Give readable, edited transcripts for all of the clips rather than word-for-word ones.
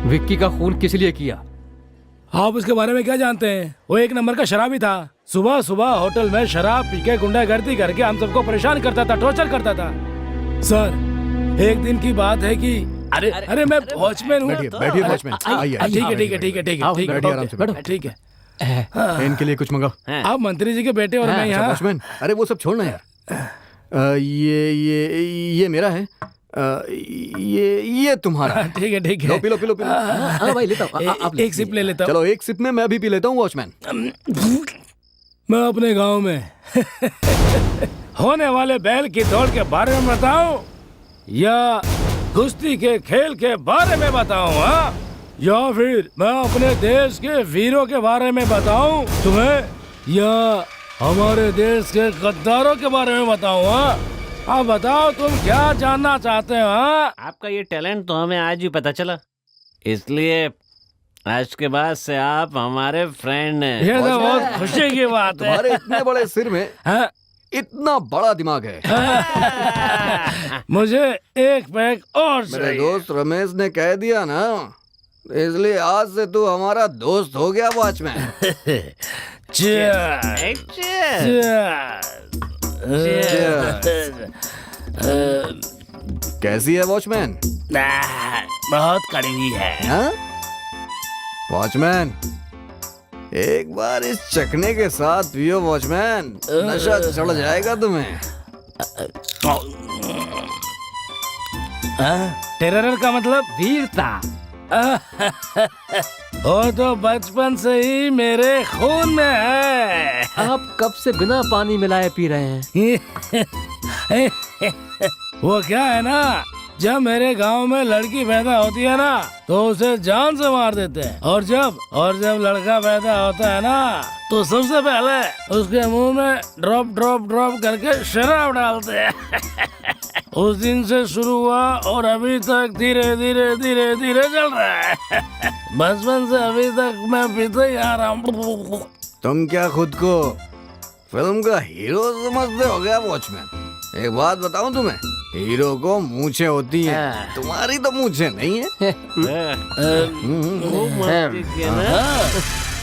विक्की का खून किस लिए किया? आप उसके बारे में क्या जानते हैं? वो एक नंबर का शराबी था। सुबह सुबह होटल में शराब पी के गुंडागर्दी करके हम सबको परेशान करता था, टॉर्चर करता था। सर एक दिन की बात है कि अरे मैं वॉचमैन हूँ। बैठिए वॉचमैन, आइए। ठीक है ठीक है ठीक है ठीक है ठीक बैठिए, आराम से है ठीक है। इनके लिए कुछ मंगाओ। आप मंत्री जी के बेटे और मैं यहाँ। वॉचमैन, अरे वो सब छोड़ना यार। ये मेरा है। ये तुम्हारा। ठीक है ठीक है। लो, P low P low P low. हाँ भाई लेता हूँ। एक सिप ले लेता हूँ। चलो एक सिप में मैं भी पी लेता हूँ वॉचमैन। मैं अपने गांव में होने वाले बैल की दौड़ के बारे में बताऊं या कुश्ती के खेल के बारे में बताऊं? हाँ, या फिर मैं अपने देश के वीरों के बारे में बताऊं तुम्हें, या हमारे देश के गद्दारों के बारे में बताऊं? हाँ, अब बताओ तुम क्या जानना चाहते हो? हाँ, आपका ये टैलेंट तो हमें आज ही पता चला, इसलिए आज के बाद से आप हमारे फ्रेंड हैं। ये तो बहुत खुशी की बात है। तुम्हारे इतने बड़े सिर में हाँ? इतना बड़ा दिमाग है। मुझे एक पैक और मेरे चाहिए। दोस्त रमेश ने कह दिया ना, इसलिए आज से तू हमारा दोस्त हो गया वॉचमैन। Cheers. कैसी है वॉचमैन? बहुत कड़वी है। हाँ? वॉचमैन एक बार इस चखने के साथ पियो वॉचमैन, नशा चढ़ जाएगा तुम्हें। टेरर का मतलब वीरता। वो तो बचपन से ही मेरे खून में है। आप कब से बिना पानी मिलाए पी रहे हैं? वो क्या है ना, जब मेरे गांव में लड़की पैदा होती है ना तो उसे जान से मार देते हैं, और जब लड़का पैदा होता है ना तो सबसे पहले उसके मुंह में ड्रॉप ड्रॉप ड्रॉप करके शराब डालते हैं। उस दिन से शुरू हुआ और अभी तक धीरे धीरे धीरे धीरे चल रहा है। बचपन से अभी तक मैं पीते ही आ रहा हूँ। तुम क्या खुद को फिल्म का हीरो समझते हो गया वॉचमैन? एक बात बताऊं तुम्हें, हीरो को मूंछें होती हैं, तुम्हारी तो मूंछें नहीं है। खूब मस्ती किया ना,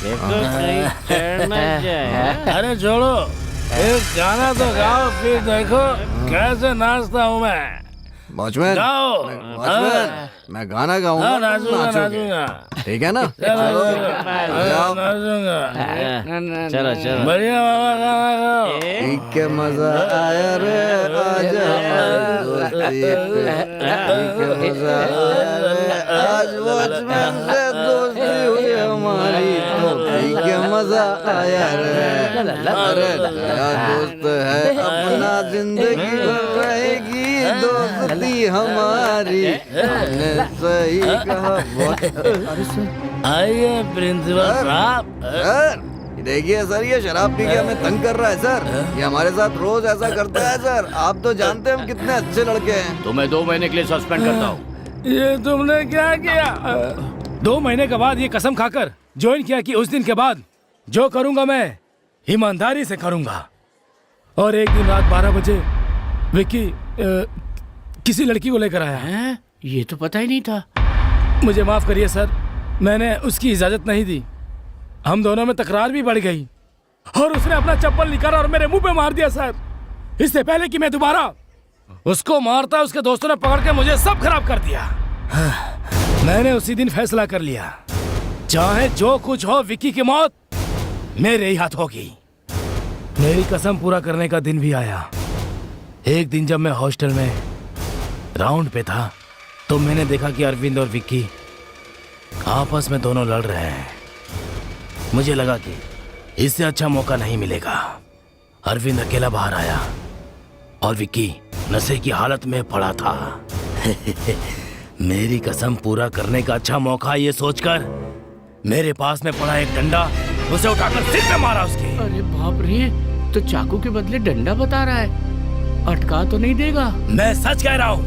देखो कहीं चढ़ ना जाए। अरे छोड़ो, एक गाना तो गाओ, फिर देखो कैसे नाचता हूँ मैं। वॉचमैन, गाओ। मैं गाना गाऊंगा, हाँ, तुम नाचूंगा नाचोगे। नाचूंगा ठीक है ना? नाचूंगा। चलो चलो, बढ़िया बाबा गाना गाओ। ठीक है, मजा आया रे, आजा हमारी दोस्ती पे। ठीक है, मजा आया रे, आज वॉचमैन से दोस्ती हुई हमारी, तो ठीक है मजा आया रे। अरे नया दोस्त है अपना, जिंदगी भर रहेगी दोस्ती हमारी। हमने सही कहा। आइए प्रिंसिपल साहब। सर देखिए सर, ये शराब पी के हमें तंग कर रहा है सर। ये हमारे साथ रोज ऐसा करता है सर। आप तो जानते हैं हम कितने अच्छे लड़के हैं। तुम्हें 2 महीने के लिए सस्पेंड करता हूँ। ये तुमने क्या किया? 2 महीने के बाद ये कसम खाकर ज्वाइन किया कि उस दिन के बाद जो करूंगा मैं ईमानदारी से करूंगा। और एक दिन रात 12 बजे विक्की किसी लड़की को लेकर आया। हैं? ये तो पता ही नहीं था। मुझे माफ करिए सर, मैंने उसकी इजाजत नहीं दी। हम दोनों में तकरार भी बढ़ गई और उसने अपना चप्पल निकाला और मेरे मुंह पे मार दिया सर। इससे पहले कि मैं दोबारा उसको मारता, उसके दोस्तों ने पकड़ के मुझे सब खराब कर दिया। मैंने उसी दिन फैसला कर लिया, चाहे जो कुछ हो विक्की की मौत मेरे ही हाथ होगी। मेरी कसम पूरा करने का दिन भी आया। एक दिन जब मैं हॉस्टल में राउंड पे था तो मैंने देखा कि अरविंद और विक्की आपस में दोनों लड़ रहे हैं। मुझे लगा कि इससे अच्छा मौका नहीं मिलेगा। अरविंद अकेला बाहर आया और विक्की नशे की हालत में पड़ा था। मेरी कसम पूरा करने का अच्छा मौका ये सोचकर मेरे पास में पड़ा एक डंडा उसे उठाकर सिर पे मारा उसके। अरे बाप रे, तो चाकू के बदले डंडा बता रहा है। अटका तो नहीं देगा? मैं सच कह रहा हूँ,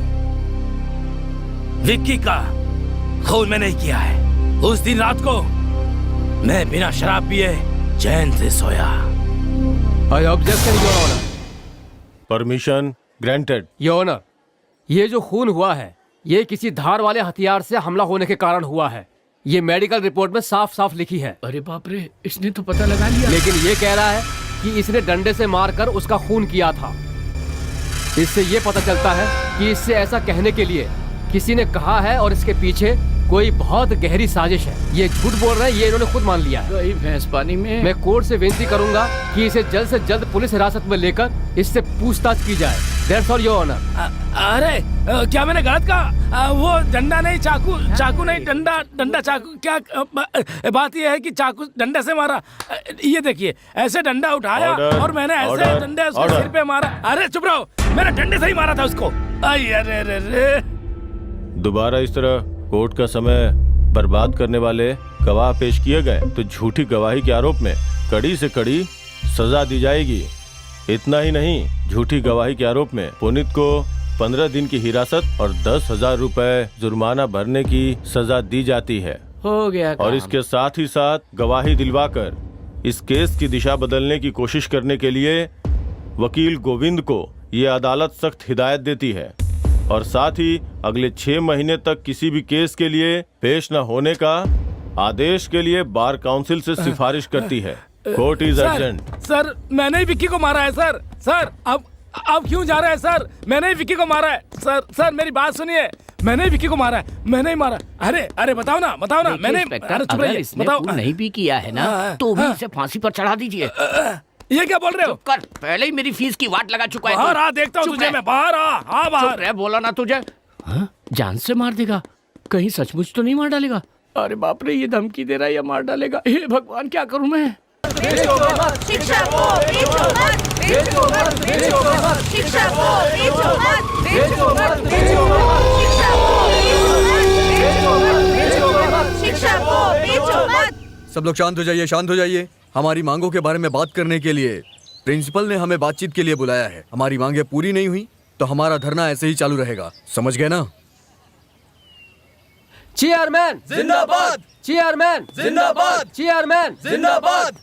विक्की का खून मैंने नहीं किया है। उस दिन रात को मैं बिना शराब पिए चैन से सोया। I objection your honour. Permission granted. Your honour, ये जो खून हुआ है ये किसी धार वाले हथियार से हमला होने के कारण हुआ है। ये मेडिकल रिपोर्ट में साफ साफ लिखी है। अरे बाप रे, इसने तो पता लगा लिया। लेकिन ये कह रहा है कि इसने डंडे से मारकर उसका खून किया था। इससे ये पता चलता है कि इससे ऐसा कहने के लिए किसी ने कहा है और इसके पीछे कोई बहुत गहरी साजिश है। ये झूठ बोल रहे हैं, ये इन्होंने खुद मान लिया है। गई भैंस पानी में। मैं कोर्ट से विनती करूंगा कि इसे जल्द से जल्द पुलिस हिरासत में लेकर इससे पूछताछ की जाए। That's all, Your Honor। अरे क्या मैंने गलत कहा? वो डंडा नहीं, चाकू नहीं, डंडा चाकू। क्या बात यह है कि चाकू डंडे से मारा। ये देखिए, ऐसे डंडा उठाया और मैंने ऐसे डंडे उसके सिर पे मारा। अरे चुप रहो, मैंने डंडे से ही मारा था उसको। अरे दोबारा इस तरह कोर्ट का समय बर्बाद करने वाले गवाह पेश किए गए तो झूठी गवाही के आरोप में कड़ी से कड़ी सजा दी जाएगी। इतना ही नहीं, झूठी गवाही के आरोप में पुनीत को 15 दिन की हिरासत और 10,000 रुपए जुर्माना भरने की सजा दी जाती है। हो गया और इसके साथ ही साथ गवाही दिलवाकर इस केस की दिशा बदलने की कोशिश करने के लिए वकील गोविंद को ये अदालत सख्त हिदायत देती है और साथ ही अगले 6 महीने तक किसी भी केस के लिए पेश न होने का आदेश के लिए बार काउंसिल से सिफारिश करती है। Court is urgent. सर, मैंने ही विक्की को मारा है सर। सर, अब क्यों जा रहे हैं सर? मैंने ही विक्की को मारा है सर। मेरी बात सुनिए, मैंने ही विक्की को मारा है। मैंने ही मारा। अरे बताओ ना मैंने। अरे चुप रहिए, बताओ। नहीं भी किया है ना तो भी इसे फांसी पर चढ़ा दीजिए। ये क्या बोल रहे हो? कर, पहले ही मेरी फीस की वाट लगा चुका है। बाहर आ, देखता हूँ तुझे मैं। बाहर आ बाहर। रे, बोला ना तुझे। हाँ? जान से मार देगा? कहीं सचमुच तो नहीं मार डालेगा? अरे बाप रे, ये धमकी दे रहा है या मार डालेगा? हे भगवान, क्या करूं मैं? शिक्षा को बेचो मत, बेचो मत, बेचो मत, शिक्षा को बेचो मत, बेचो मत, बेचो मत, शिक्षा को बेचो मत, बेचो मत, शिक्षा को बेचो मत। सब लोग शांत हो जाइए, शांत हो जाइए। हमारी मांगों के बारे में बात करने के लिए प्रिंसिपल ने हमें बातचीत के लिए बुलाया है। हमारी मांगें पूरी नहीं हुई तो हमारा धरना ऐसे ही चालू रहेगा, समझ गए ना? चेयरमैन जिंदाबाद, चेयरमैन जिंदाबाद, चेयरमैन जिंदाबाद,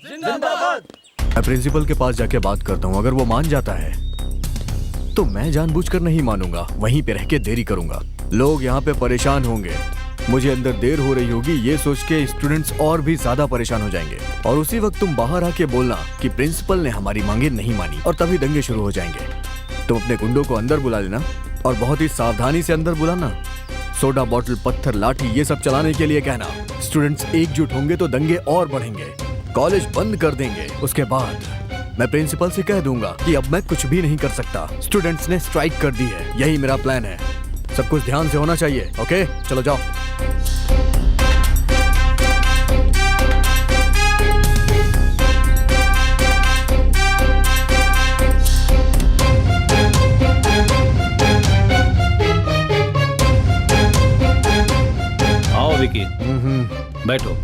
जिंदाबाद। मैं प्रिंसिपल के पास जाके बात करता हूँ। अगर वो मान जाता है तो मैं जानबूझकर नहीं मानूंगा, वहीं पे रह के देरी करूंगा। लोग यहाँ पे परेशान होंगे, मुझे अंदर देर हो रही होगी, ये सोच के स्टूडेंट्स और भी ज्यादा परेशान हो जाएंगे। और उसी वक्त तुम बाहर आके बोलना कि प्रिंसिपल ने हमारी मांगे नहीं मानी और तभी दंगे शुरू हो जाएंगे। तुम अपने गुंडों को अंदर बुला लेना और बहुत ही सावधानी से अंदर बुलाना। सोडा बॉटल, पत्थर, लाठी ये सब चलाने के लिए कहना। स्टूडेंट्स एकजुट होंगे तो दंगे और बढ़ेंगे, कॉलेज बंद कर देंगे। उसके बाद मैं प्रिंसिपल से कह दूंगा कि अब मैं कुछ भी नहीं कर सकता, स्टूडेंट्स ने स्ट्राइक कर दी है। यही मेरा प्लान है। सब कुछ ध्यान से होना चाहिए। ओके, चलो जाओ। आओ विकी, बैठो।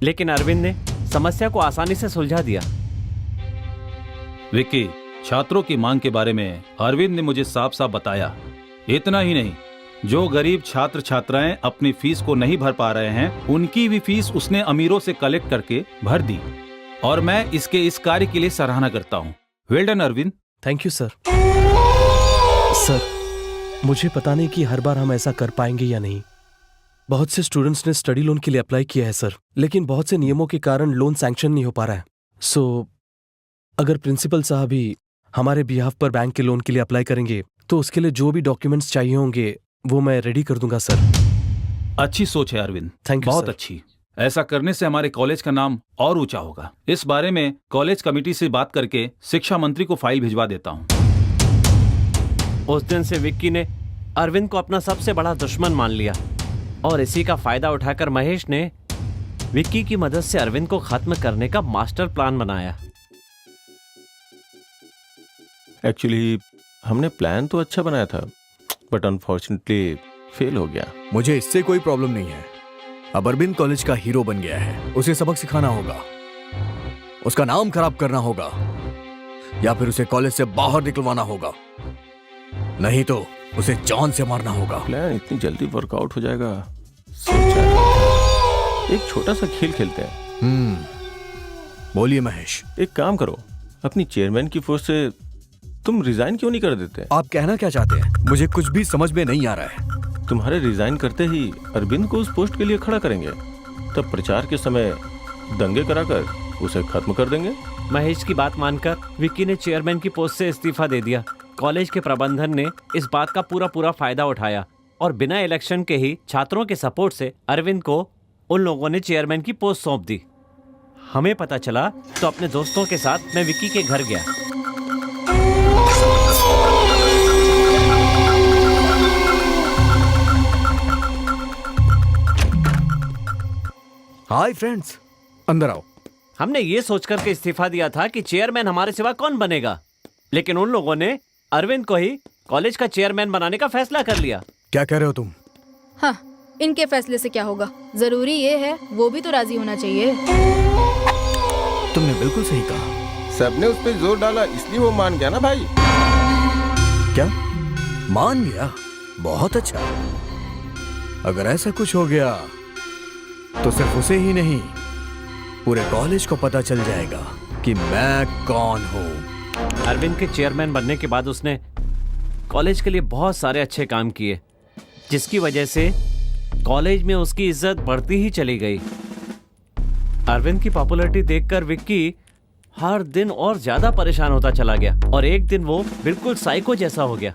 लेकिन अरविंद ने समस्या को आसानी से सुलझा दिया। विकी, छात्रों की मांग के बारे में अरविंद ने मुझे साफ साफ बताया। इतना ही नहीं, जो गरीब छात्र छात्राएं अपनी फीस को नहीं भर पा रहे हैं, उनकी भी फीस उसने अमीरों से कलेक्ट करके भर दी। और मैं इसके इस कार्य के लिए सराहना करता हूँ। Well done Arvind. Thank you sir. Sir, मुझे पता नहीं कि हर बार हम ऐसा कर पाएंगे या नहीं। बहुत से स्टूडेंट्स ने स्टडी लोन के लिए अप्लाई किया है सर, लेकिन बहुत से नियमों के कारण लोन सैंक्शन नहीं हो पा रहा है। सो अगर प्रिंसिपल साहब ही हमारे बिहाफ पर बैंक के लोन के लिए अप्लाई करेंगे तो उसके लिए जो भी डॉक्यूमेंट्स चाहिए होंगे वो मैं रेडी कर दूंगा सर। अच्छी सोच है अरविंद, थैंक यू बहुत सर। अच्छी। ऐसा करने से हमारे कॉलेज का नाम और ऊंचा होगा। इस बारे में कॉलेज कमेटी से बात करके शिक्षा मंत्री को फाइल भिजवा देता हूँ। उस दिन से विक्की ने अरविंद को अपना सबसे बड़ा दुश्मन मान लिया और इसी का फायदा उठाकर महेश ने विक्की की मदद से अरविंद को खत्म करने का मास्टर प्लान बनाया। एक्चुअली हमने प्लान तो अच्छा बनाया था, बट अनफॉर्चुनेटली फेल हो गया। मुझे इससे कोई प्रॉब्लम नहीं है। अब अरविंद कॉलेज का हीरो बन गया है, उसे सबक सिखाना होगा, उसका नाम खराब करना होगा, या फिर उसे कॉलेज से बाहर निकलवाना होगा, नहीं तो उसे जान से मारना होगा। प्लान इतनी जल्दी वर्कआउट हो जाएगा सोचा नहीं। एक छोटा सा खेल खेलते हैं। बोलिए महेश। एक काम करो, अपनी चेयरमैन की पोस्ट से तुम रिजाइन क्यों नहीं कर देते? आप कहना क्या चाहते हैं? मुझे कुछ भी समझ में नहीं आ रहा है। तुम्हारे रिजाइन करते ही अरविंद को उस पोस्ट के लिए खड़ा करेंगे, तब प्रचार के समय दंगे कराकर उसे खत्म कर देंगे। महेश की बात मानकर विक्की ने चेयरमैन की पोस्ट से इस्तीफा दे दिया। कॉलेज के प्रबंधन ने इस बात का पूरा फायदा उठाया और बिना इलेक्शन के ही छात्रों के सपोर्ट से अरविंद को उन लोगों ने चेयरमैन की पोस्ट सौंप दी। हमें पता चला तो अपने दोस्तों के साथ मैं विक्की के घर गया। हाय फ्रेंड्स, अंदर आओ। हमने ये सोचकर के इस्तीफा दिया था कि चेयरमैन हमारे सिवा कौन बनेगा, लेकिन उन लोगों ने अरविंद को ही कॉलेज का चेयरमैन बनाने का फैसला कर लिया। क्या कह रहे हो तुम? हाँ, इनके फैसले से क्या होगा? जरूरी ये है वो भी तो राजी होना चाहिए। तुमने बिल्कुल सही कहा। सबने उस पर जोर डाला इसलिए वो मान गया ना भाई। क्या मान गया? बहुत अच्छा। अगर ऐसा कुछ हो गया तो सिर्फ उसे ही नहीं, पूरे कॉलेज को पता चल जाएगा कि मैं कौन हूँ। अरविंद के चेयरमैन बनने के बाद उसने कॉलेज के लिए बहुत सारे अच्छे काम किए, जिसकी वजह से कॉलेज में उसकी इज्जत बढ़ती ही चली गई। अरविंद की पॉपुलैरिटी देखकर विक्की हर दिन और ज्यादा परेशान होता चला गया और एक दिन वो बिल्कुल साइको जैसा हो गया।